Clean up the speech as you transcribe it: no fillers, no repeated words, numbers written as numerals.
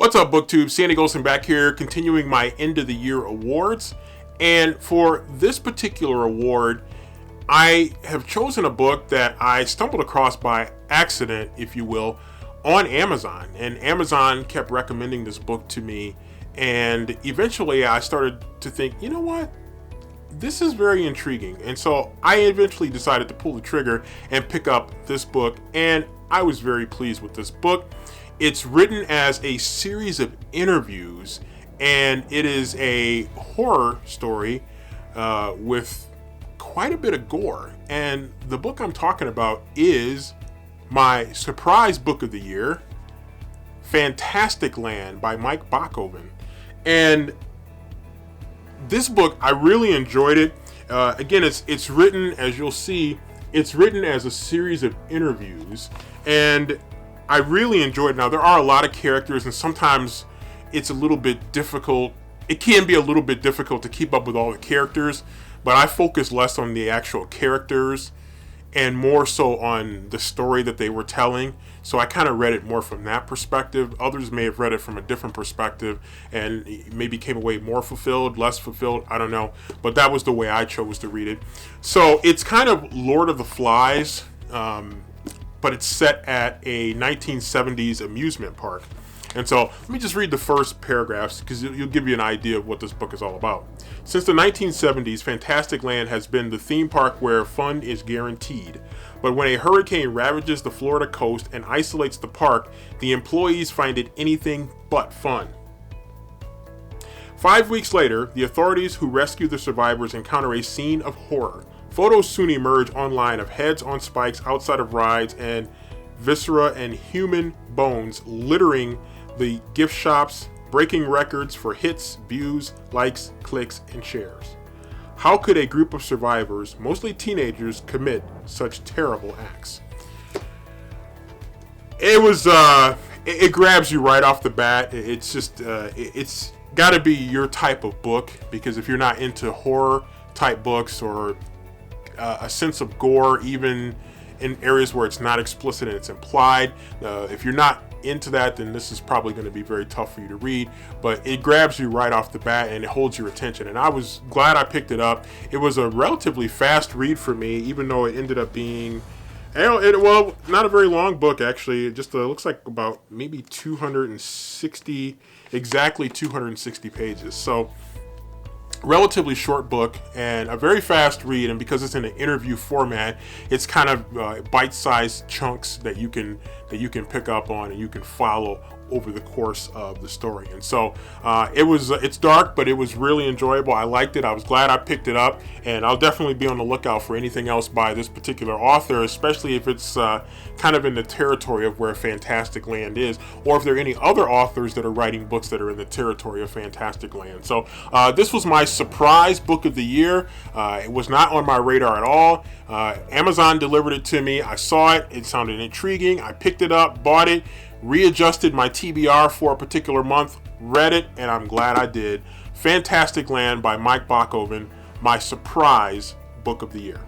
What's up, BookTube? Sandy Golson back here, continuing my end of the year awards. And for this particular award, I have chosen a book that I stumbled across by accident, if you will, on Amazon. And Amazon kept recommending this book to me. And eventually I started to think, you know what? This is very intriguing. And so I eventually decided to pull the trigger and pick up this book. And I was very pleased with this book. It's written as a series of interviews, and it is a horror story with quite a bit of gore. And the book I'm talking about is my surprise book of the year, Fantastic Land by Mike Bachoven. And this book, I really enjoyed it. Again, it's written, as you'll see, it's written as a series of interviews, and I really enjoyed it. Now, there are a lot of characters, and sometimes it's a little bit difficult. It can be a little bit difficult to keep up with all the characters, but I focus less on the actual characters and more so on the story that they were telling. So I kind of read it more from that perspective. Others may have read it from a different perspective and maybe came away more fulfilled, less fulfilled, I don't know. But that was the way I chose to read it. So it's kind of Lord of the Flies, but it's set at a 1970s amusement park. And so let me just read the first paragraphs because it'll give you an idea of what this book is all about. Since the 1970s, Fantastic Land has been the theme park where fun is guaranteed. But when a hurricane ravages the Florida coast and isolates the park, the employees find it anything but fun. 5 weeks later, the authorities who rescue the survivors encounter a scene of horror. Photos soon emerge online of heads on spikes outside of rides and viscera and human bones littering the gift shops, breaking records for hits, views, likes, clicks, and shares. How could a group of survivors, mostly teenagers, commit such terrible acts? It grabs you right off the bat. It's just, it's got to be your type of book, because if you're not into horror type books or a sense of gore, even in areas where it's not explicit and it's implied, if you're not into that, then this is probably going to be very tough for you to read. But it grabs you right off the bat and it holds your attention, and I was glad I picked it up. It was a relatively fast read for me, even though it ended up being not a very long book, actually. It just looks like about maybe 260 pages. So relatively short book and a very fast read, and because it's in an interview format, it's kind of bite-sized chunks that you can pick up on and you can follow over the course of the story. And so it's dark, but it was really enjoyable. I liked it. I was glad I picked it up, and I'll definitely be on the lookout for anything else by this particular author, especially if it's kind of in the territory of where Fantastic Land is, or if there are any other authors that are writing books that are in the territory of Fantastic Land. So this was my surprise book of the year. It was not on my radar at all. Amazon delivered it to me. I saw it. It sounded intriguing. I picked it up, bought it, readjusted my TBR for a particular month, read it, and I'm glad I did. Fantastic Land by Mike Bachoven, my surprise book of the year.